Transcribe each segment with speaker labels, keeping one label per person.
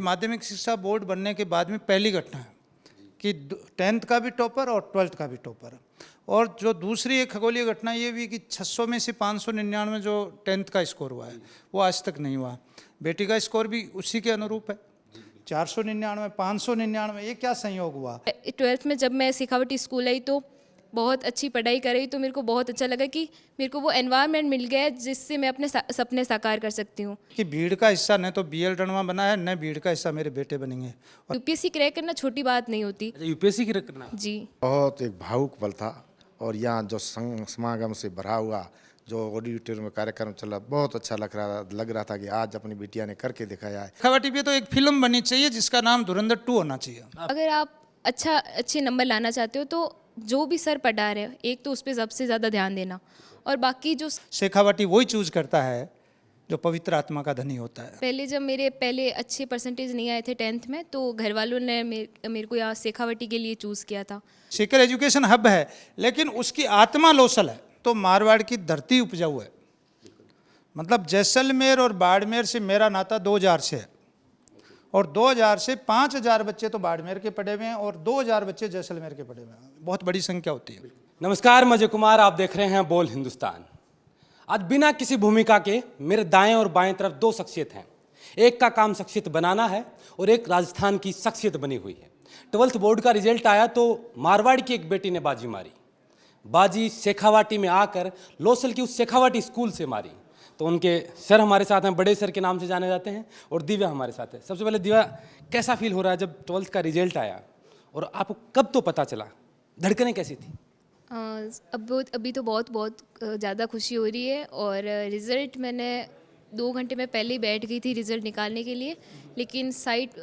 Speaker 1: माध्यमिक शिक्षा बोर्ड बनने के बाद में पहली घटना है कि 10th का भी टॉपर और 12th का भी टॉपर। और जो दूसरी एक खगोलीय घटना ये भी कि 600 में से 599 जो 10th का स्कोर हुआ है वो आज तक नहीं हुआ। बेटी का स्कोर भी उसी के अनुरूप है, 499, 599। ये क्या संयोग हुआ?
Speaker 2: 12th में जब मैं शेखावटी स्कूल आई तो बहुत अच्छी पढ़ाई कर रही, तो मेरे को बहुत अच्छा लगा कि मेरे को वो एनवायरनमेंट मिल गया है जिससे मैं अपने सपने साकार कर सकती हूँ।
Speaker 1: कि भीड़ का हिस्सा न तो बीएल रणवा बना है, न भीड़ का हिस्सा मेरे बेटे बनेंगे।
Speaker 2: यूपीएससी क्रैक करना छोटी बात नहीं होती।
Speaker 3: यूपीएससी की करना
Speaker 2: जी,
Speaker 4: बहुत एक भावुक पल था। और यहाँ जो समागम से भरा हुआ जो ऑडिटोरियम में कार्यक्रम चला, बहुत अच्छा लग रहा था कि आज अपनी बिटिया ने करके दिखाया है।
Speaker 1: शेखावाटी पे तो एक फिल्म बननी चाहिए जिसका नाम धुरंधर 2 होना चाहिए।
Speaker 2: अगर आप अच्छे नंबर लाना चाहते हो तो जो भी सर पढ़ा रहे हो, एक तो उस पर सबसे ज़्यादा ध्यान देना, और बाकी जो
Speaker 1: शेखावाटी वही चूज करता है जो पवित्र आत्मा का धनी होता है।
Speaker 2: पहले जब मेरे अच्छे परसेंटेज नहीं आए थे 10th में, तो घर वालों ने मेरे को यहाँ शेखावटी के लिए चूज़ किया था।
Speaker 1: शेखर एजुकेशन हब है, लेकिन उसकी आत्मा लोसल है। तो मारवाड़ की धरती उपजाऊ है। मतलब जैसलमेर और बाड़मेर से मेरा नाता 2000 से है, और 2000 से 5000 बच्चे तो बाड़मेर के पढ़े हुए हैं और 2000 बच्चे जैसलमेर के पढ़े हुए हैं। बहुत बड़ी संख्या होती है।
Speaker 3: नमस्कार, मैं अजय कुमार, आप देख रहे हैं बोल हिंदुस्तान। आज बिना किसी भूमिका के मेरे दाएं और बाएं तरफ दो शख्सियत हैं। एक का काम शख्सियत बनाना है और एक राजस्थान की शख्सियत बनी हुई है। 12th बोर्ड का रिजल्ट आया तो मारवाड़ की एक बेटी ने बाजी मारी। बाजी शेखावाटी में आकर लोसल की उस शेखावाटी स्कूल से मारी। तो उनके सर हमारे साथ हैं, बड़े सर के नाम से जाने जाते हैं, और दिव्या हमारे साथ है। सबसे पहले दिव्या, कैसा फील हो रहा है जब 12th का रिजल्ट आया, और आपको कब तो पता चला, धड़कनें कैसी थी?
Speaker 2: अभी तो बहुत ज़्यादा खुशी हो रही है। और रिज़ल्ट मैंने 2 घंटे में पहले ही बैठ गई थी रिज़ल्ट निकालने के लिए, लेकिन साइट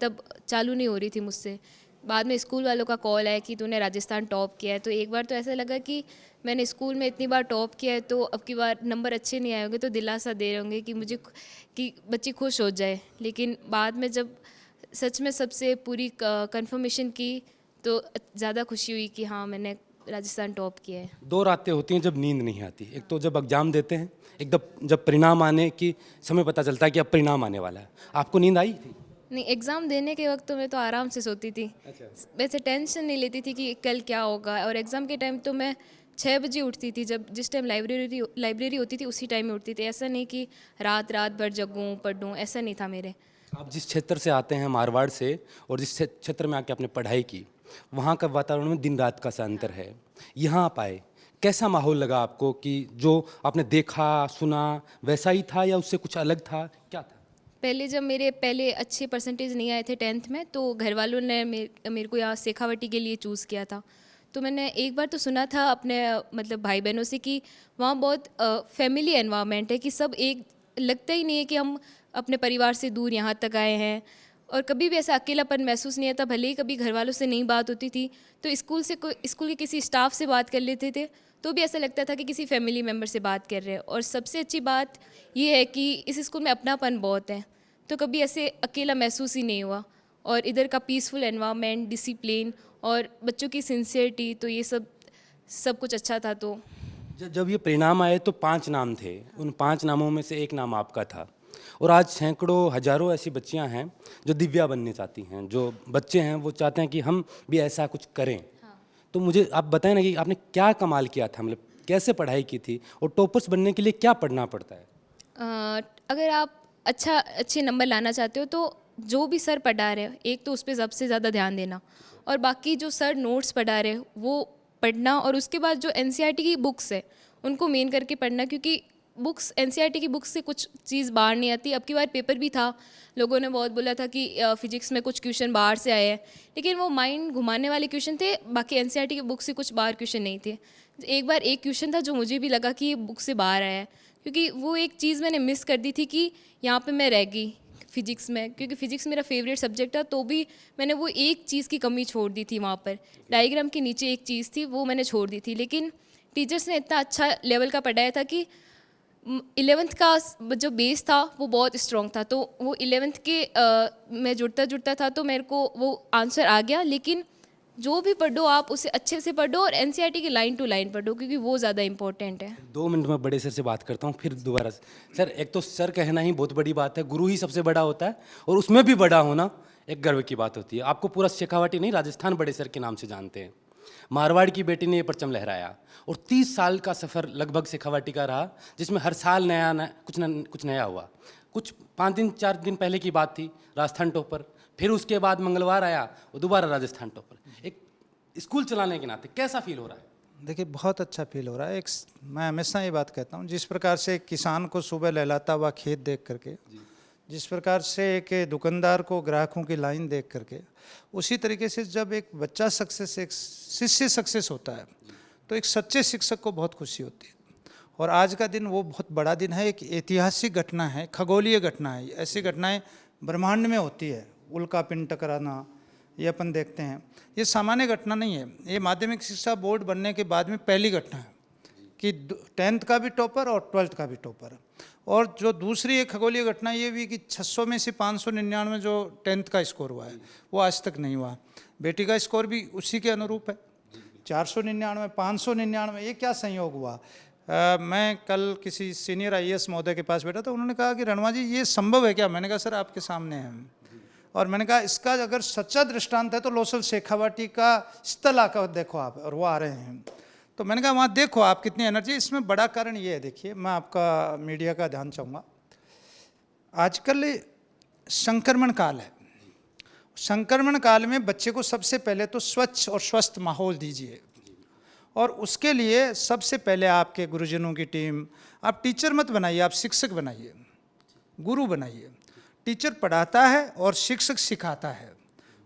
Speaker 2: तब चालू नहीं हो रही थी मुझसे। बाद में स्कूल वालों का कॉल आया कि तूने राजस्थान टॉप किया है। तो एक बार तो ऐसा लगा कि मैंने स्कूल में इतनी बार टॉप किया है तो अब की बार नंबर अच्छे नहीं आए होंगे तो दिलासा दे रहे होंगे कि मुझे कि बच्ची खुश हो जाए। लेकिन बाद में जब सच में सबसे पूरी कंफर्मेशन की तो ज़्यादा खुशी हुई कि हाँ, मैंने राजस्थान टॉप किया है।
Speaker 3: 2 रातें होती हैं जब नींद नहीं आती। एक तो जब एग्जाम देते हैं, एक जब परिणाम आने की समय पता चलता है कि अब परिणाम आने वाला है। आपको नींद आई थी?
Speaker 2: नहीं, एग्ज़ाम देने के वक्त तो मैं तो आराम से सोती थी।
Speaker 3: अच्छा।
Speaker 2: वैसे टेंशन नहीं लेती थी कि कल क्या होगा। और एग्ज़ाम के टाइम तो मैं 6 बजे उठती थी, जिस टाइम लाइब्रेरी होती थी उसी टाइम में उठती थी। ऐसा नहीं कि रात भर जगूँ पढ़ूँ, ऐसा नहीं था मेरे।
Speaker 3: आप जिस क्षेत्र से आते हैं मारवाड़ से, और जिस क्षेत्र में आके आपने पढ़ाई की, वहाँ का वातावरण में दिन रात का सा अंतर है। यहाँ आप आए, कैसा माहौल लगा आपको कि जो आपने देखा सुना वैसा ही था या उससे कुछ अलग था, क्या था?
Speaker 2: पहले जब मेरे अच्छे परसेंटेज नहीं आए थे 10th में, तो घर वालों ने मेरे को यहाँ शेखावटी के लिए चूज़ किया था। तो मैंने एक बार तो सुना था अपने मतलब भाई बहनों से कि वहाँ बहुत फैमिली एनवायरनमेंट है, कि सब एक, लगता ही नहीं है कि हम अपने परिवार से दूर यहाँ तक आए हैं। और कभी भी ऐसा अकेलापन महसूस नहीं आता। भले ही कभी घर वालों से नहीं बात होती थी तो स्कूल के किसी स्टाफ से बात कर लेते थे तो भी ऐसा लगता था कि किसी फैमिली मेम्बर से बात कर रहे हैं। और सबसे अच्छी बात ये है कि इस स्कूल में अपनापन बहुत है, तो कभी ऐसे अकेला महसूस ही नहीं हुआ। और इधर का पीसफुल एनवायरनमेंट, डिसिप्लिन और बच्चों की सिंसियरिटी, तो ये सब कुछ अच्छा था। तो
Speaker 3: जब ये परिणाम आए तो 5 नाम थे, उन 5 नामों में से एक नाम आपका था। और आज सैकड़ों हजारों ऐसी बच्चियां हैं जो दिव्या बनने चाहती हैं, जो बच्चे हैं वो चाहते हैं कि हम भी ऐसा कुछ करें।
Speaker 2: हाँ।
Speaker 3: तो मुझे आप बताएं ना कि आपने क्या कमाल किया था, मतलब कैसे पढ़ाई की थी, और टॉपर्स बनने के लिए क्या पढ़ना पड़ता है?
Speaker 2: अगर आप अच्छे नंबर लाना चाहते हो तो जो भी सर पढ़ा रहे हो, एक तो उस पर सबसे ज़्यादा ध्यान देना, और बाकी जो सर नोट्स पढ़ा रहे हो वो पढ़ना। और उसके बाद जो एनसीईआरटी की बुक्स है उनको मेन करके पढ़ना, क्योंकि एनसीईआरटी की बुक्स से कुछ चीज़ बाहर नहीं आती। अब की बार पेपर भी था, लोगों ने बहुत बोला था कि फिजिक्स में कुछ क्वेश्चन बाहर से आए हैं, लेकिन वो माइंड घुमाने वाले क्वेश्चन थे। बाकी एनसीईआरटी की बुक से कुछ बाहर क्वेश्चन नहीं थे। एक बार एक क्वेश्चन था जो मुझे भी लगा कि ये बुक से बाहर आया है, क्योंकि वो एक चीज़ मैंने मिस कर दी थी कि यहाँ पे मैं रह गई फिजिक्स में, क्योंकि फिजिक्स मेरा फेवरेट सब्जेक्ट था। तो भी मैंने वो एक चीज़ की कमी छोड़ दी थी। वहाँ पर डायग्राम के नीचे एक चीज़ थी, वो मैंने छोड़ दी थी। लेकिन टीचर्स ने इतना अच्छा लेवल का पढ़ाया था कि 11th का जो बेस था वो बहुत स्ट्रॉन्ग था। तो वो 11th के मैं जुड़ता था तो मेरे को वो आंसर आ गया। लेकिन जो भी पढ़ो आप उसे अच्छे से पढ़ो और एनसीईआरटी की लाइन टू लाइन पढ़ो, क्योंकि वो ज़्यादा इंपॉर्टेंट है।
Speaker 3: 2 मिनट में बड़े सर से बात करता हूँ, फिर दोबारा सर, एक तो सर कहना ही बहुत बड़ी बात है, गुरु ही सबसे बड़ा होता है, और उसमें भी बड़ा होना एक गर्व की बात होती है। आपको पूरा शेखावाटी नहीं, राजस्थान बड़े सर के नाम से जानते हैं। मारवाड़ की बेटी ने ये परचम लहराया, और 30 साल का सफ़र लगभग शेखावाटी का रहा, जिसमें हर साल कुछ नया हुआ। कुछ 5 दिन 4 दिन पहले की बात थी, राजस्थान टॉपर, फिर उसके बाद मंगलवार आया और दोबारा राजस्थान टॉपर। एक स्कूल चलाने के नाते कैसा फील हो रहा है?
Speaker 1: देखिए, बहुत अच्छा फील हो रहा है। मैं हमेशा ये बात कहता हूँ, जिस प्रकार से एक किसान को सुबह लहलाता हुआ खेत देख करके, जिस प्रकार से एक दुकानदार को ग्राहकों की लाइन देख करके, उसी तरीके से जब एक बच्चा सक्सेस, एक शिष्य सक्सेस होता है, तो एक सच्चे शिक्षक को बहुत खुशी होती है। और आज का दिन वो बहुत बड़ा दिन है, एक ऐतिहासिक घटना है, खगोलीय घटना है। ऐसी घटनाएं ब्रह्मांड में होती है, उल्का पिंड टकराना, ये अपन देखते हैं। ये सामान्य घटना नहीं है, ये माध्यमिक शिक्षा बोर्ड बनने के बाद में पहली घटना है कि 10th का भी टॉपर और 12th का भी टॉपर। और जो दूसरी एक खगोलीय घटना ये भी कि 600 में से 599 जो 10th का स्कोर हुआ है, वो आज तक नहीं हुआ। बेटी का स्कोर भी उसी के अनुरूप है, 499, 599। ये क्या संयोग हुआ? मैं कल किसी सीनियर IAS महोदय के पास बैठा था, उन्होंने कहा कि रणवा जी ये संभव है क्या? मैंने कहा सर आपके सामने है। और मैंने कहा इसका अगर सच्चा दृष्टांत है तो लोसल शेखावाटी का स्थल आकर देखो आप, और वो आ रहे हैं। तो मैंने कहा वहाँ देखो आप कितनी एनर्जी। इसमें बड़ा कारण ये है, देखिए मैं आपका मीडिया का ध्यान चाहूँगा। आजकल संक्रमण काल है, संक्रमण काल में बच्चे को सबसे पहले तो स्वच्छ और स्वस्थ माहौल दीजिए, और उसके लिए सबसे पहले आपके गुरुजनों की टीम, आप टीचर मत बनाइए, आप शिक्षक बनाइए, गुरु बनाइए। टीचर पढ़ाता है और शिक्षक सिखाता है,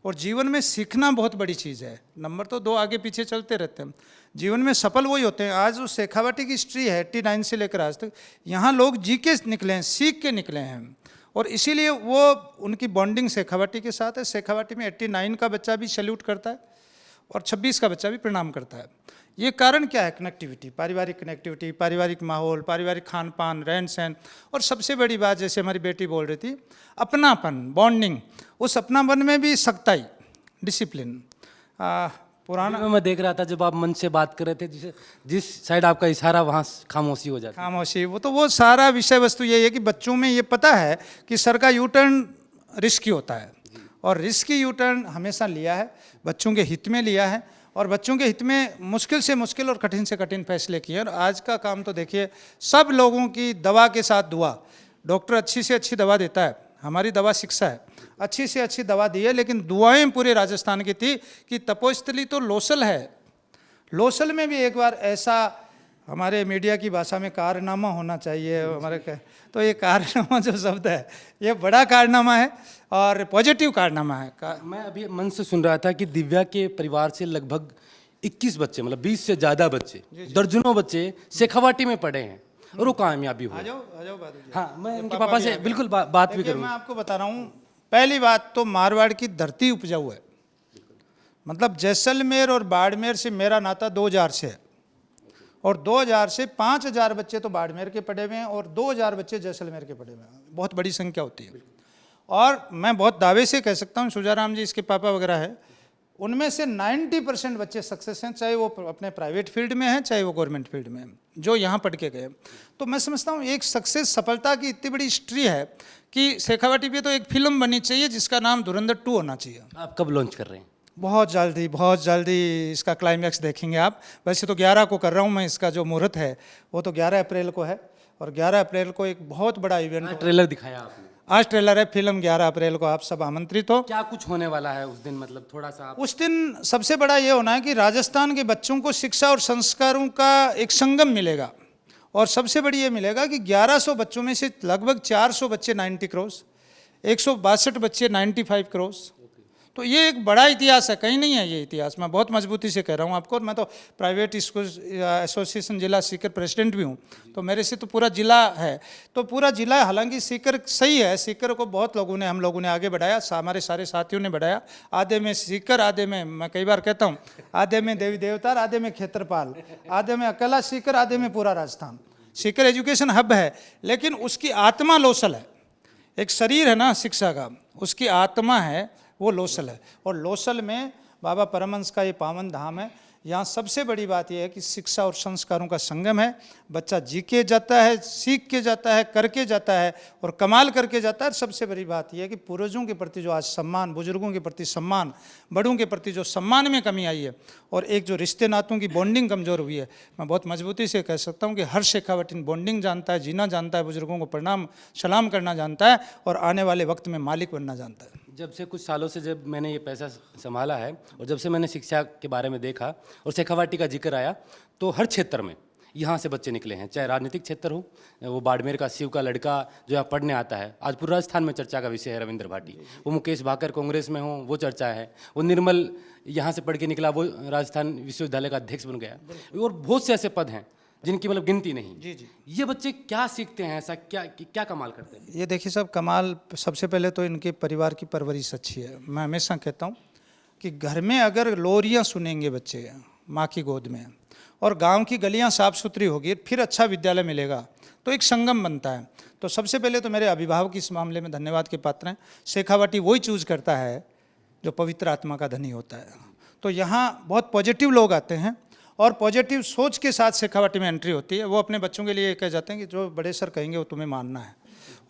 Speaker 1: और जीवन में सीखना बहुत बड़ी चीज़ है। नंबर तो 2 आगे पीछे चलते रहते हैं, जीवन में सफल वही होते हैं। आज जो शेखावाटी की हिस्ट्री है 89 से लेकर आज तक, यहाँ लोग जी के निकले हैं, सीख के निकले हैं, और इसीलिए वो उनकी बॉन्डिंग शेखावाटी के साथ है। शेखावाटी में 89 का बच्चा भी सैल्यूट करता है और 26 का बच्चा भी प्रणाम करता है। ये कारण क्या है? कनेक्टिविटी, कनेक्टिविटी, पारिवारिक माहौल, पारिवारिक खान पान, रहन सहन, और सबसे बड़ी बात जैसे हमारी बेटी बोल रही थी, अपनापन, बॉन्डिंग। उस अपनापन में भी सख्ताई, डिसिप्लिन। पुराना
Speaker 3: मैं देख रहा था जब आप मन से बात कर रहे थे, जिस साइड आपका इशारा वहाँ खामोशी हो जाती है।
Speaker 1: खामोशी, वो सारा विषय वस्तु यही है कि बच्चों में ये पता है कि सर का यूटर्न रिस्की होता है, और रिस्की यूटर्न हमेशा लिया है, बच्चों के हित में लिया है, और बच्चों के हित में मुश्किल से मुश्किल और कठिन से कठिन फैसले किए। और आज का काम तो देखिए, सब लोगों की दवा के साथ दुआ। डॉक्टर अच्छी से अच्छी दवा देता है, हमारी दवा शिक्षा है, अच्छी से अच्छी दवा दी है, लेकिन दुआएं पूरे राजस्थान की थी कि तपोस्थली तो लोसल है। लोसल में भी एक बार ऐसा, हमारे मीडिया की भाषा में कारनामा होना चाहिए हमारे, तो ये कारनामा जो शब्द है, ये बड़ा कारनामा है और पॉजिटिव कारनामा है।
Speaker 3: मैं अभी मन से सुन रहा था कि दिव्या के परिवार से लगभग 21 बच्चे, मतलब 20 से ज़्यादा बच्चे, दर्जनों बच्चे शेखावाटी में पढ़े हैं, और वो कामयाबी हुए।
Speaker 1: आ जाओ बात।
Speaker 3: हाँ, मैं इनके पापा से बिल्कुल बात भी करूँगा।
Speaker 1: मैं आपको बता रहा हूँ, पहली बात तो मारवाड़ की धरती उपजाऊ है। मतलब जैसलमेर और बाड़मेर से मेरा नाता 2000 से है, और 2000 से 5000 बच्चे तो बाड़मेर के पढ़े हुए हैं और 2000 बच्चे जैसलमेर के पढ़े हुए हैं। बहुत बड़ी संख्या होती है। और मैं बहुत दावे से कह सकता हूँ, सुजाराम जी इसके पापा वगैरह है, उनमें से 90% बच्चे सक्सेस हैं, चाहे वो अपने प्राइवेट फील्ड में हैं, चाहे वो गवर्नमेंट फील्ड में हैं, जो यहाँ पढ़ के गए। तो मैं समझता हूँ एक सक्सेस, सफलता की इतनी बड़ी हिस्ट्री है कि शेखावाटी पे तो एक फिल्म बननी चाहिए जिसका नाम धुरंधर 2 होना चाहिए।
Speaker 3: आप कब लॉन्च कर रहे हैं?
Speaker 1: बहुत जल्दी इसका क्लाइमैक्स देखेंगे आप। वैसे तो 11 को कर रहा हूँ मैं, इसका जो मुहूर्त है वो तो 11 अप्रैल को है, और 11 अप्रैल को एक बहुत बड़ा इवेंट।
Speaker 3: ट्रेलर दिखाया आपने?
Speaker 1: आज ट्रेलर है, फिल्म 11 अप्रैल को, आप सब आमंत्रित हो।
Speaker 3: क्या कुछ होने वाला है उस दिन, मतलब थोड़ा सा
Speaker 1: उस दिन सबसे बड़ा ये होना है कि राजस्थान के बच्चों को शिक्षा और संस्कारों का एक संगम मिलेगा, और सबसे बड़ी ये मिलेगा कि 1100 बच्चों में से लगभग 400 बच्चे 90 क्रॉस, 162 बच्चे 95 क्रॉस। तो ये एक बड़ा इतिहास है, कहीं नहीं है ये इतिहास। मैं बहुत मजबूती से कह रहा हूँ आपको, और मैं तो प्राइवेट स्कूल एसोसिएशन जिला सीकर प्रेसिडेंट भी हूँ, तो मेरे से तो पूरा जिला है। तो पूरा जिला, हालांकि सीकर सही है, सीकर को बहुत लोगों ने, हम लोगों ने आगे बढ़ाया, हमारे सारे साथियों ने बढ़ाया। आधे में सीकर, आधे में, मैं कई बार कहता हूँ, आधे में देवी देवतार, आधे में क्षेत्रपाल, आधे में अकेला सीकर, आधे में पूरा राजस्थान। सीकर एजुकेशन हब है, लेकिन उसकी आत्मा लोसल है। एक शरीर है ना शिक्षा का, उसकी आत्मा है वो लोसल है। और लोसल में बाबा परमहंस का ये पावन धाम है। यहाँ सबसे बड़ी बात यह है कि शिक्षा और संस्कारों का संगम है। बच्चा जी के जाता है, सीख के जाता है, करके जाता है और कमाल करके जाता है। सबसे बड़ी बात यह है कि पूर्वजों के प्रति जो आज सम्मान, बुजुर्गों के प्रति सम्मान, बड़ों के प्रति जो सम्मान में कमी आई है और एक जो रिश्ते नातों की बॉन्डिंग कमज़ोर हुई है, मैं बहुत मजबूती से कह सकता हूँ कि हर शेखावटी बॉन्डिंग जानता है, जीना जानता है, बुजुर्गों को प्रणाम सलाम करना जानता है और आने वाले वक्त में मालिक बनना जानता है।
Speaker 3: जब से कुछ सालों से जब मैंने ये पैसा संभाला है और जब से मैंने शिक्षा के बारे में देखा और शेखावाटी का जिक्र आया, तो हर क्षेत्र में यहाँ से बच्चे निकले हैं, चाहे राजनीतिक क्षेत्र हो, वो बाड़मेर का शिव का लड़का जो यहाँ पढ़ने आता है, आज पूरे राजस्थान में चर्चा का विषय है रविंद्र भाटी। वो मुकेश भाकर कांग्रेस में हो, वो चर्चा है। वो निर्मल यहाँ से पढ़ के निकला, वो राजस्थान विश्वविद्यालय का अध्यक्ष बन गया। और बहुत से ऐसे पद हैं जिनकी मतलब गिनती नहीं।
Speaker 1: जी जी।
Speaker 3: ये बच्चे क्या सीखते हैं, ऐसा क्या क्या कमाल करते हैं?
Speaker 1: ये देखिए साहब, कमाल सबसे पहले तो इनके परिवार की परवरिश अच्छी है। मैं हमेशा कहता हूँ कि घर में अगर लोरियाँ सुनेंगे बच्चे माँ की गोद में और गांव की गलियाँ साफ़ सुथरी होगी, फिर अच्छा विद्यालय मिलेगा, तो एक संगम बनता है। तो सबसे पहले तो मेरे अभिभावक इस मामले में धन्यवाद के पात्र हैं। शेखावाटी वही चूज़ करता है जो पवित्र आत्मा का धनी होता है। तो यहाँ बहुत पॉजिटिव लोग आते हैं और पॉजिटिव सोच के साथ शेखावाटी में एंट्री होती है। वो अपने बच्चों के लिए कह जाते हैं कि जो बड़े सर कहेंगे वो तुम्हें मानना है।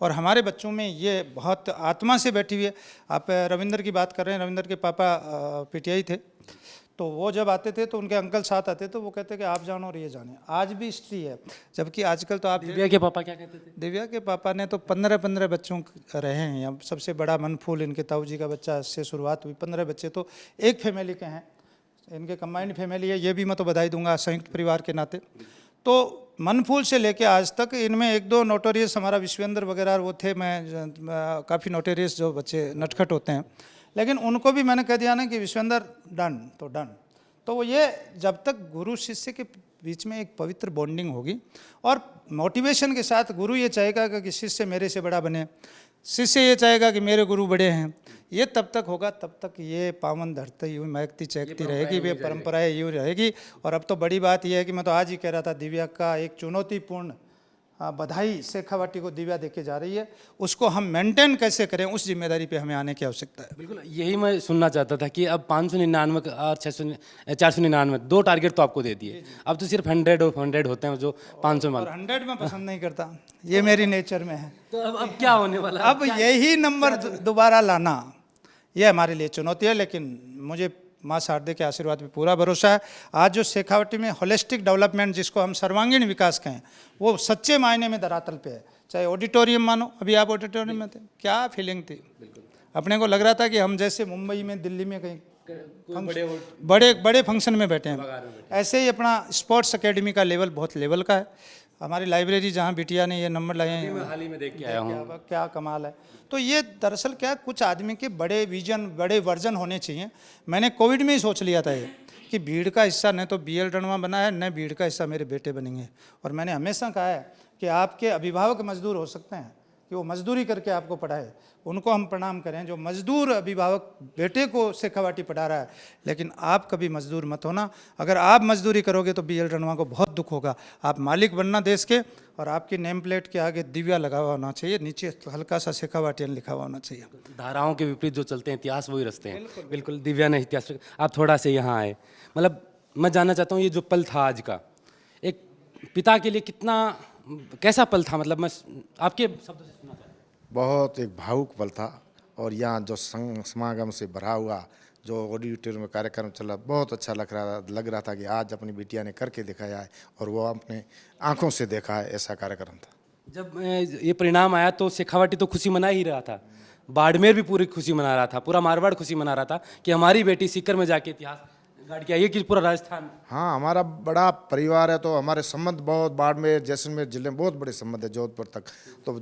Speaker 1: और हमारे बच्चों में ये बहुत आत्मा से बैठी हुई है। आप रविंद्र की बात कर रहे हैं, रविंद्र के पापा पीटीआई थे, तो वो जब आते थे तो उनके अंकल साथ आते तो वो कहते कि आप जानो और ये जाने। आज भी हिस्ट्री है, जबकि आजकल तो आप
Speaker 3: दिव्या के पापा क्या कहते थे?
Speaker 1: दिव्या के पापा ने तो 15 बच्चों रहे हैं यहाँ। सबसे बड़ा मनफूल इनके ताऊ जी का बच्चा से शुरुआत हुई। 15 बच्चे तो एक फैमिली के हैं, इनके कंबाइंड फैमिली है, ये भी मैं तो बधाई दूंगा संयुक्त परिवार के नाते। तो मनफूल से लेके आज तक इनमें एक दो नोटोरियस, हमारा विश्वेंद्र वगैरह वो थे, मैं काफ़ी नोटोरियस जो बच्चे नटखट होते हैं, लेकिन उनको भी मैंने कह दिया ना कि विश्वेंद्र डन तो डन। तो वो ये जब तक गुरु शिष्य के बीच में एक पवित्र बॉन्डिंग होगी और मोटिवेशन के साथ, गुरु ये चाहेगा कि शिष्य मेरे से बड़ा बने, शिष्य ये चाहेगा कि मेरे गुरु बड़े हैं, ये तब तक होगा, तब तक ये पावन धरती यूँ महकती चहकती रहेगी, ये परंपराएं यूँ रहेगी। और अब तो बड़ी बात यह है कि मैं तो आज ही कह रहा था, दिव्या का एक चुनौतीपूर्ण बधाई शेखावाटी को दिव्या देके जा रही है, उसको हम मेंटेन कैसे करें, उस जिम्मेदारी पे हमें आने की आवश्यकता है।
Speaker 3: बिल्कुल, यही मैं सुनना चाहता था कि अब 599 और 499 दो टारगेट तो आपको दे दिए, अब तो सिर्फ 100 ऑफ 100 होते हैं जो 500 मान।
Speaker 1: और 100 में पसंद नहीं करता, ये मेरी नेचर में है।
Speaker 3: तो अब क्या होने वाला है?
Speaker 1: अब यही नंबर दोबारा लाना, ये हमारे लिए चुनौती है, लेकिन मुझे माँ शारदे के आशीर्वाद पे पूरा भरोसा है। आज जो शेखावाटी में होलिस्टिक डेवलपमेंट, जिसको हम सर्वांगीण विकास कहें, वो सच्चे मायने में धरातल पे है। चाहे ऑडिटोरियम मानो, अभी आप ऑडिटोरियम में थे, क्या फीलिंग थी, अपने को लग रहा था कि हम जैसे मुंबई में, दिल्ली में कहीं बड़े फंक्शन में बैठे हैं। ऐसे ही अपना स्पोर्ट्स एकेडमी का लेवल बहुत लेवल का है। हमारी लाइब्रेरी जहाँ बिटिया ने ये नंबर लाए हैं,
Speaker 3: हाल ही में देख के आया हूँ,
Speaker 1: क्या कमाल है। तो ये दरअसल क्या, कुछ आदमी के बड़े विजन, बड़े वर्जन होने चाहिए। मैंने कोविड में ही सोच लिया था ये कि भीड़ का हिस्सा न तो BL रणवा बना है, न भीड़ का हिस्सा मेरे बेटे बनेंगे। और मैंने हमेशा कहा है कि आपके अभिभावक मजदूर हो सकते हैं, कि वो मजदूरी करके आपको पढ़ाए, उनको हम प्रणाम करें। जो मजदूर अभिभावक बेटे को शेखावाटी पढ़ा रहा है, लेकिन आप कभी मजदूर मत होना। अगर आप मजदूरी करोगे तो BL रणवा को बहुत दुख होगा। आप मालिक बनना देश के, और आपकी नेम प्लेट के आगे दिव्या लगा हुआ होना चाहिए, नीचे हल्का सा शेखावाटियन लिखा हुआ होना चाहिए।
Speaker 3: धाराओं के विपरीत जो चलते हैं, इतिहास वही रचते हैं। बिल्कुल, दिव्या ने इतिहास। आप थोड़ा से यहाँ आए, मतलब मैं जानना चाहता हूँ, ये जो पल था आज का, एक पिता के लिए कितना, कैसा पल था, मतलब मैं आपके शब्दों से सुनना चाहता हूँ।
Speaker 4: बहुत एक भावुक पल था। और यहाँ जो समागम से भरा हुआ जो ऑडिटोरियम में कार्यक्रम चला, बहुत अच्छा लग रहा था कि आज अपनी बिटिया ने करके दिखाया है और वो अपने आंखों से देखा है, ऐसा कार्यक्रम था।
Speaker 3: जब ये परिणाम आया तो शेखावाटी तो खुशी मना ही रहा था, बाड़मेर भी पूरी खुशी मना रहा था, पूरा मारवाड़ खुशी मना रहा था कि हमारी बेटी सीकर में जाके इतिहास गाड़ के आई है, कि पूरा राजस्थान।
Speaker 4: हाँ, हमारा बड़ा परिवार है, तो हमारे संबंध बहुत बाड़मेर जैसलमेर जिले में बहुत बड़े संबंध है, जोधपुर तक। तो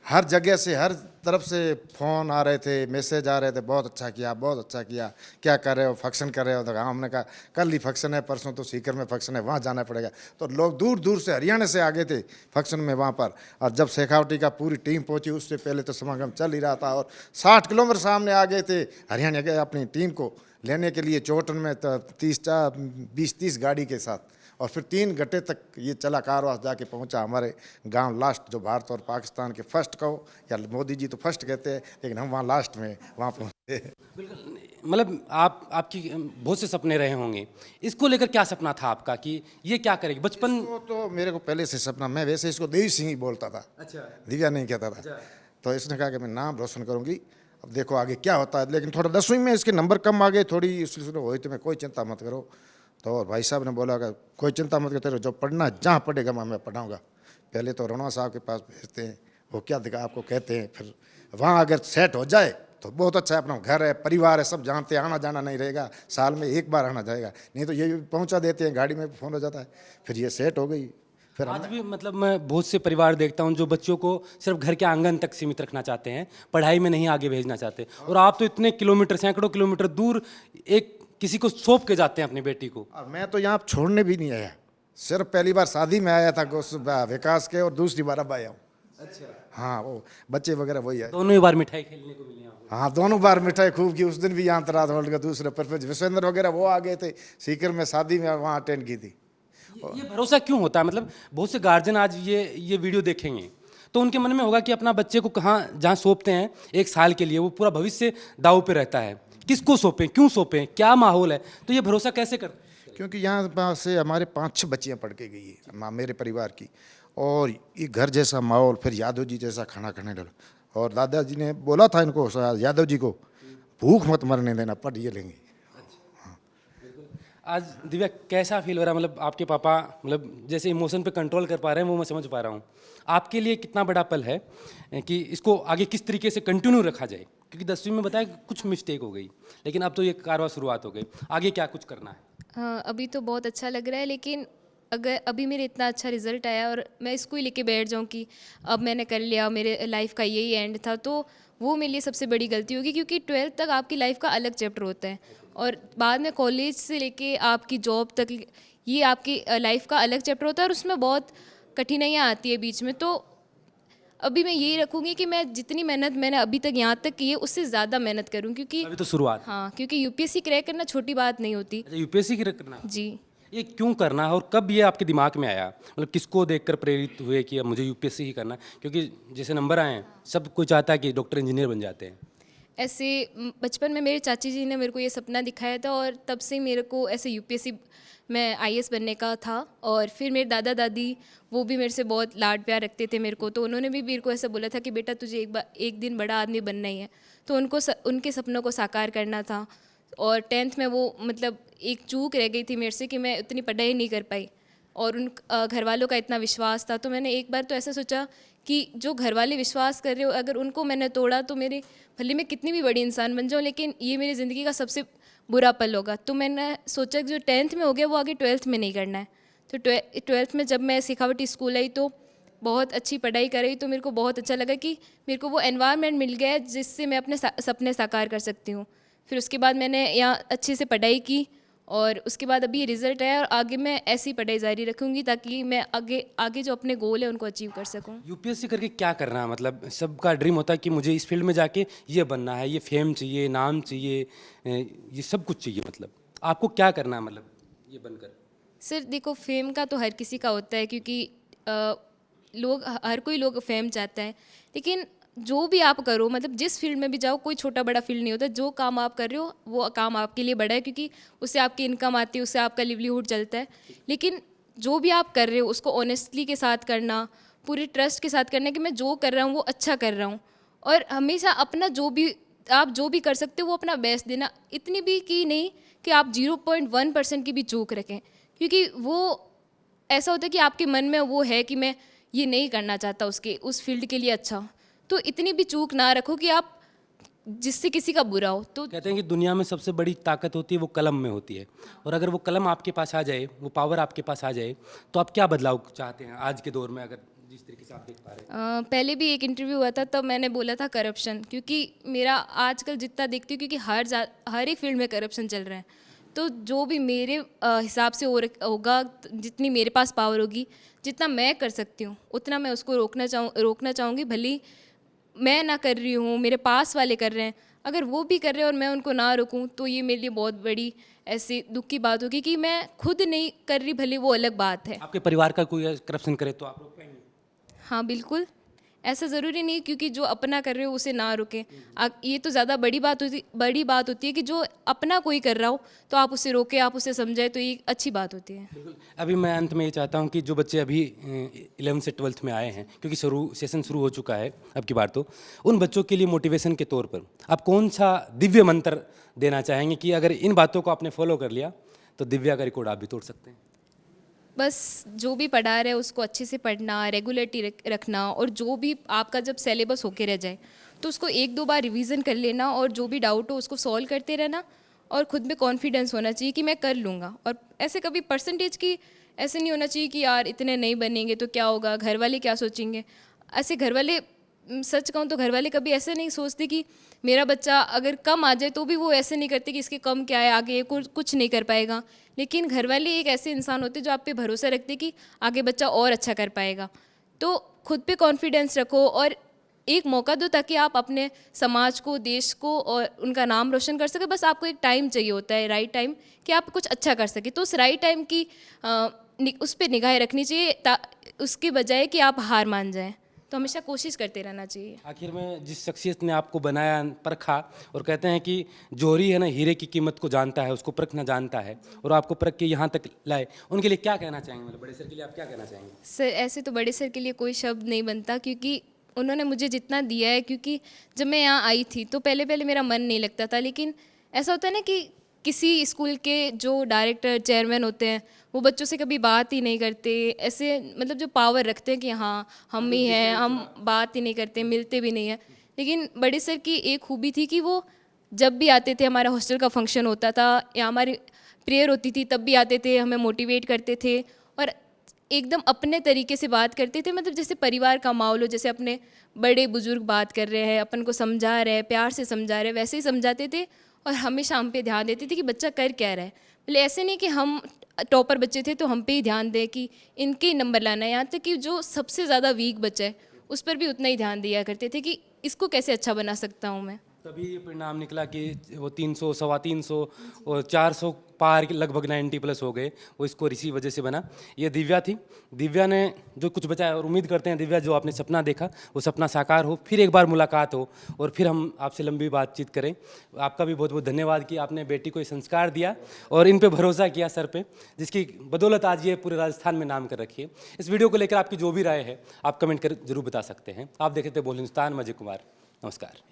Speaker 4: हर जगह से, हर तरफ से फ़ोन आ रहे थे, मैसेज आ रहे थे, बहुत अच्छा किया, बहुत अच्छा किया, क्या कर रहे हो, फंक्शन कर रहे हो। तो हमने कहा कल ही फंक्शन है, परसों तो सीकर में फंक्शन है, वहाँ जाना पड़ेगा। तो लोग दूर दूर से, हरियाणा से आ गए थे फंक्शन में वहाँ पर। और जब शेखावाटी का पूरी टीम पहुँची, उससे पहले तो समागम चल ही रहा था और 60 किलोमीटर सामने आ गए थे हरियाणा के अपनी टीम को लेने के लिए, चौटन में 20-30 गाड़ी के साथ। और फिर 3 घंटे तक ये चला कारवां, जाके पहुंचा हमारे गांव लास्ट, जो भारत और पाकिस्तान के फर्स्ट कहो या मोदी जी तो फर्स्ट कहते हैं, लेकिन हम वहाँ लास्ट में वहाँ पहुँचे।
Speaker 3: बिल्कुल, मतलब आपकी बहुत से सपने रहे होंगे, इसको लेकर क्या सपना था आपका कि ये क्या करेगी बचपन?
Speaker 4: वो तो मेरे को पहले से सपना, मैं वैसे इसको देवी सिंह ही बोलता था,
Speaker 3: अच्छा।
Speaker 4: दिव्या नहीं कहता था। तो इसने कहा कि मैं नाम रोशन करूंगी, अब देखो आगे क्या होता है। लेकिन थोड़ा 10वीं में इसके नंबर कम आ गए, थोड़ी इसलिए हुई, तो मैं कोई चिंता मत करो। तो और भाई साहब ने बोला कि कोई चिंता मत करो, तेरे जो पढ़ना जहाँ पढ़ेगा मैं पढ़ाऊँगा। पहले तो रोना साहब के पास भेजते हैं, वो क्या दिखा आपको कहते हैं, फिर वहाँ अगर सेट हो जाए तो बहुत अच्छा है, अपना घर है, परिवार है, सब जानते हैं, आना जाना नहीं रहेगा, साल में एक बार आना जाएगा। नहीं तो ये भी पहुंचा देते हैं, गाड़ी में फ़ोन हो जाता है, फिर ये सेट हो गई। फिर
Speaker 3: आज भी मतलब मैं बहुत से परिवार देखता हूँ जो बच्चों को सिर्फ घर के आंगन तक सीमित रखना चाहते हैं, पढ़ाई में नहीं आगे भेजना चाहते, और आप तो इतने किलोमीटर, सैकड़ों किलोमीटर दूर एक किसी को सौंप के जाते हैं अपनी बेटी को।
Speaker 4: और मैं तो यहाँ छोड़ने भी नहीं आया, सिर्फ पहली बार शादी में आया था उस विकास के, और दूसरी बार अब आया हूँ।
Speaker 3: अच्छा।
Speaker 4: हाँ, वो बच्चे वगैरह वही है।
Speaker 3: दोनों ही बार मिठाई खेलने को मिली आपको?
Speaker 4: हाँ, दोनों बार मिठाई खूब की। उस दिन भी यहाँ तरात वर्ल्ड का दूसरे पर विश्वेंद्र वगैरह वो आ गए थे, सीकर में शादी में वहाँ अटेंड की थी।
Speaker 3: ये भरोसा क्यों होता है? मतलब बहुत से गार्जियन आज ये वीडियो देखेंगे तो उनके मन में होगा कि अपना बच्चे को कहाँ जहाँ सौंपते हैं एक साल के लिए, वो पूरा भविष्य दांव पे रहता है, किसको सौंपें, क्यों सौंपें, क्या माहौल है, तो ये भरोसा कैसे करते हैं?
Speaker 4: क्योंकि यहाँ से हमारे 5-6 बच्चियाँ पढ़ के गई है मेरे परिवार की, और ये घर जैसा माहौल, फिर यादव जी जैसा खाना खाने डालो। और दादाजी ने बोला था इनको, यादव जी को, भूख मत मरने देना, पढ़ ये लेंगे।
Speaker 3: आज दिव्या कैसा फील हो रहा है? मतलब आपके पापा मतलब जैसे इमोशन पे कंट्रोल कर पा रहे हैं वो मैं समझ पा रहा हूँ। आपके लिए कितना बड़ा पल है कि इसको आगे किस तरीके से कंटिन्यू रखा जाए? क्योंकि 10वीं में बताया कि कुछ मिस्टेक हो गई, लेकिन अब तो ये कारवां शुरुआत हो गई, आगे क्या कुछ करना है?
Speaker 2: हाँ, अभी तो बहुत अच्छा लग रहा है, लेकिन अगर अभी मेरे इतना अच्छा रिजल्ट आया और मैं इसको ही लेके बैठ जाऊँ कि अब मैंने कर लिया, मेरे लाइफ का यही एंड था, तो वो मेरे लिए सबसे बड़ी गलती होगी। क्योंकि 12th तक आपकी लाइफ का अलग चैप्टर होता है, और बाद में कॉलेज से लेके आपकी जॉब तक ये आपकी लाइफ का अलग चैप्टर होता है, और उसमें बहुत कठिनाइयाँ आती है बीच में। तो अभी मैं यही रखूँगी कि मैं जितनी मेहनत मैंने अभी तक यहाँ तक की है उससे ज़्यादा मेहनत करूँ, क्योंकि
Speaker 3: अभी तो शुरुआत।
Speaker 2: हाँ, क्योंकि यूपीएससी क्रैक करना छोटी बात नहीं होती
Speaker 3: अच्छा, यूपीएससी की करना है?
Speaker 2: जी।
Speaker 3: ये क्यों करना है और कब ये आपके दिमाग में आया? मतलब किसको देखकर प्रेरित हुए कि अब मुझे यूपीएससी ही करना है? क्योंकि जैसे नंबर आए हैं सब कोई चाहता है कि डॉक्टर इंजीनियर बन जाते हैं।
Speaker 2: ऐसे बचपन में मेरे चाची जी ने मेरे को ये सपना दिखाया था, और तब से मेरे को ऐसे यूपीएससी में आईएएस बनने का था। और फिर मेरे दादा दादी वो भी मेरे से बहुत लाड प्यार रखते थे मेरे को, तो उन्होंने भी मेरे को ऐसा बोला था कि बेटा तुझे एक दिन बड़ा आदमी बनना ही है। तो उनके सपनों को साकार करना था। और 10th में वो मतलब एक चूक रह गई थी मेरे से कि मैं उतनी पढ़ाई नहीं कर पाई, और उन घर वालों का इतना विश्वास था। तो मैंने एक बार तो ऐसा सोचा कि जो घर वाले विश्वास कर रहे हो, अगर उनको मैंने तोड़ा तो मेरे भले मैं कितनी भी बड़ी इंसान बन जाऊँ, लेकिन ये मेरी ज़िंदगी का सबसे बुरा पल होगा। तो मैंने सोचा कि जो 10th में हो गया वो आगे 12th में नहीं करना है। तो 12th में जब मैं शेखावटी स्कूल आई तो बहुत अच्छी पढ़ाई कर रही, तो मेरे को बहुत अच्छा लगा कि मेरे को वो एनवायरनमेंट मिल गया है जिससे मैं अपने सपने साकार कर सकती हूँ। फिर उसके बाद मैंने यहाँ अच्छे से पढ़ाई की, और उसके बाद अभी ये रिज़ल्ट आया, और आगे मैं ऐसी पढ़ाई जारी रखूँगी ताकि मैं आगे जो अपने गोल है उनको अचीव कर सकूँ।
Speaker 3: यूपीएससी करके क्या करना है? मतलब सबका ड्रीम होता है कि मुझे इस फील्ड में जाके ये बनना है, ये फेम चाहिए, नाम चाहिए, ये सब कुछ चाहिए। मतलब आपको क्या करना है मतलब ये बनकर?
Speaker 2: सिर्फ देखो, फेम का तो हर किसी का होता है, क्योंकि हर कोई लोग फेम चाहता है, लेकिन जो भी आप करो, मतलब जिस फील्ड में भी जाओ, कोई छोटा बड़ा फील्ड नहीं होता। जो काम आप कर रहे हो वो काम आपके लिए बड़ा है, क्योंकि उससे आपकी इनकम आती है, उससे आपका लिवलीहुड चलता है। लेकिन जो भी आप कर रहे हो उसको ऑनेस्टली के साथ करना, पूरे ट्रस्ट के साथ करना कि मैं जो कर रहा हूँ वो अच्छा कर रहा हूँ, और हमेशा अपना आप जो भी कर सकते हो वो अपना बेस्ट देना। इतनी भी की नहीं कि आप 0.1% की भी चूक रखें, क्योंकि वो ऐसा होता है कि आपके मन में वो है कि मैं ये नहीं करना चाहता उस फील्ड के लिए अच्छा, तो इतनी भी चूक ना रखो कि आप जिससे किसी का बुरा हो। तो
Speaker 3: कहते हैं कि दुनिया में सबसे बड़ी ताकत होती है वो कलम में होती है, और अगर वो कलम आपके पास आ जाए, वो पावर आपके पास आ जाए, तो आप क्या बदलाव चाहते हैं आज के दौर में, अगर जिस तरीके से आप देख पा रहे हैं?
Speaker 2: पहले भी एक इंटरव्यू हुआ था, तब मैंने बोला था करप्शन, क्योंकि मेरा आजकल जितना देखती हूँ, क्योंकि हर एक फील्ड में करप्शन चल रहा है, तो जो भी मेरे हिसाब से होगा, जितनी मेरे पास पावर होगी, जितना मैं कर सकती हूँ उतना मैं उसको रोकना चाहूँगी। भले मैं ना कर रही हूँ, मेरे पास वाले कर रहे हैं, अगर वो भी कर रहे हैं और मैं उनको ना रोकूं, तो ये मेरे लिए बहुत बड़ी ऐसी दुख की बात होगी कि मैं खुद नहीं कर रही, भले वो अलग बात है।
Speaker 3: आपके परिवार का कोई करप्शन करे तो आप रोक पाएंगे?
Speaker 2: हाँ बिल्कुल, ऐसा ज़रूरी नहीं क्योंकि जो अपना कर रहे हो उसे ना रोकें। ये तो ज़्यादा बड़ी बात होती है कि जो अपना कोई कर रहा हो तो आप उसे रोकें, आप उसे समझाएं, तो ये अच्छी बात होती है।
Speaker 3: बिल्कुल। अभी मैं अंत में ये चाहता हूँ कि जो बच्चे अभी 11 से 12th में आए हैं, क्योंकि सेशन शुरू हो चुका है अब की बार, तो उन बच्चों के लिए मोटिवेशन के तौर पर आप कौन सा दिव्य मंत्र देना चाहेंगे कि अगर इन बातों को आपने फॉलो कर लिया तो दिव्या का रिकॉर्ड आप भी तोड़ सकते हैं?
Speaker 2: बस जो भी पढ़ा रहे हैं उसको अच्छे से पढ़ना, रेगुलरिटी रखना, और जो भी आपका जब सिलेबस होके रह जाए तो उसको 1-2 बार रिवीजन कर लेना, और जो भी डाउट हो उसको सॉल्व करते रहना, और खुद में कॉन्फिडेंस होना चाहिए कि मैं कर लूँगा। और ऐसे कभी परसेंटेज की ऐसे नहीं होना चाहिए कि यार इतने नहीं बनेंगे तो क्या होगा, घर वाले क्या सोचेंगे। ऐसे घर वाले, सच कहूँ तो घर वाले कभी ऐसे नहीं सोचते कि मेरा बच्चा अगर कम आ जाए तो भी वो ऐसे नहीं करते कि इसके कम क्या है, आगे ये कुछ नहीं कर पाएगा। लेकिन घर वाले एक ऐसे इंसान होते जो आप पे भरोसा रखते कि आगे बच्चा और अच्छा कर पाएगा। तो खुद पे कॉन्फिडेंस रखो और एक मौका दो ताकि आप अपने समाज को, देश को और उनका नाम रोशन कर सके। बस आपको एक टाइम चाहिए होता है, राइट टाइम, कि आप कुछ अच्छा कर सके। तो उस राइट टाइम की उस पर निगाहें रखनी चाहिए, उसके बजाय कि आप हार मान जाएं। तो हमेशा कोशिश करते रहना चाहिए।
Speaker 3: आखिर में जिस शख्सियत ने आपको बनाया, परखा, और कहते हैं कि जोहरी है ना हीरे की कीमत को जानता है, उसको परखना जानता है, और आपको परख के यहाँ तक लाए, उनके लिए क्या कहना चाहेंगे? मतलब बड़े सर के लिए आप क्या कहना चाहेंगे?
Speaker 2: सर ऐसे तो बड़े सर के लिए कोई शब्द नहीं बनता, क्योंकि उन्होंने मुझे जितना दिया है, क्योंकि जब मैं यहाँ आई थी तो पहले मेरा मन नहीं लगता था। लेकिन ऐसा होता है ना कि किसी स्कूल के जो डायरेक्टर, चेयरमैन होते हैं वो बच्चों से कभी बात ही नहीं करते, ऐसे मतलब जो पावर रखते हैं कि हाँ हम ही हैं, हम बात ही नहीं करते, मिलते भी नहीं हैं। लेकिन बड़े सर की एक खूबी थी कि वो जब भी आते थे, हमारा हॉस्टल का फंक्शन होता था या हमारी प्रेयर होती थी, तब भी आते थे, हमें मोटिवेट करते थे और एकदम अपने तरीके से बात करते थे। मतलब जैसे परिवार का माहौल हो, जैसे अपने बड़े बुजुर्ग बात कर रहे हैं, अपन को समझा रहे हैं, प्यार से समझा रहे हैं, वैसे ही समझाते थे। और हमेशा हम पे ध्यान देते थे कि बच्चा कर क्या रहा है। मतलब ऐसे नहीं कि हम टॉपर बच्चे थे तो हम पे ही ध्यान दें कि इनके ही नंबर लाना है, यहाँ तक कि जो सबसे ज़्यादा वीक बच्चा है उस पर भी उतना ही ध्यान दिया करते थे कि इसको कैसे अच्छा बना सकता हूँ मैं।
Speaker 3: तभी ये परिणाम निकला कि वो 300, 325 और 400 पार के लगभग 90+ हो गए। वो स्कोर इसी वजह से बना। ये दिव्या थी। दिव्या ने जो कुछ बचाया, और उम्मीद करते हैं दिव्या जो आपने सपना देखा वो सपना साकार हो, फिर एक बार मुलाकात हो और फिर हम आपसे लंबी बातचीत करें। आपका भी बहुत बहुत धन्यवाद कि आपने बेटी को ये संस्कार दिया और इन पे भरोसा किया, सर पे, जिसकी बदौलत आज ये पूरे राजस्थान में नाम कर रखी है। इस वीडियो को लेकर आपकी जो भी राय है आप कमेंट कर जरूर बता सकते हैं। आप देख रहे थे बोल हिंदुस्तान, मैं अजय कुमार। नमस्कार।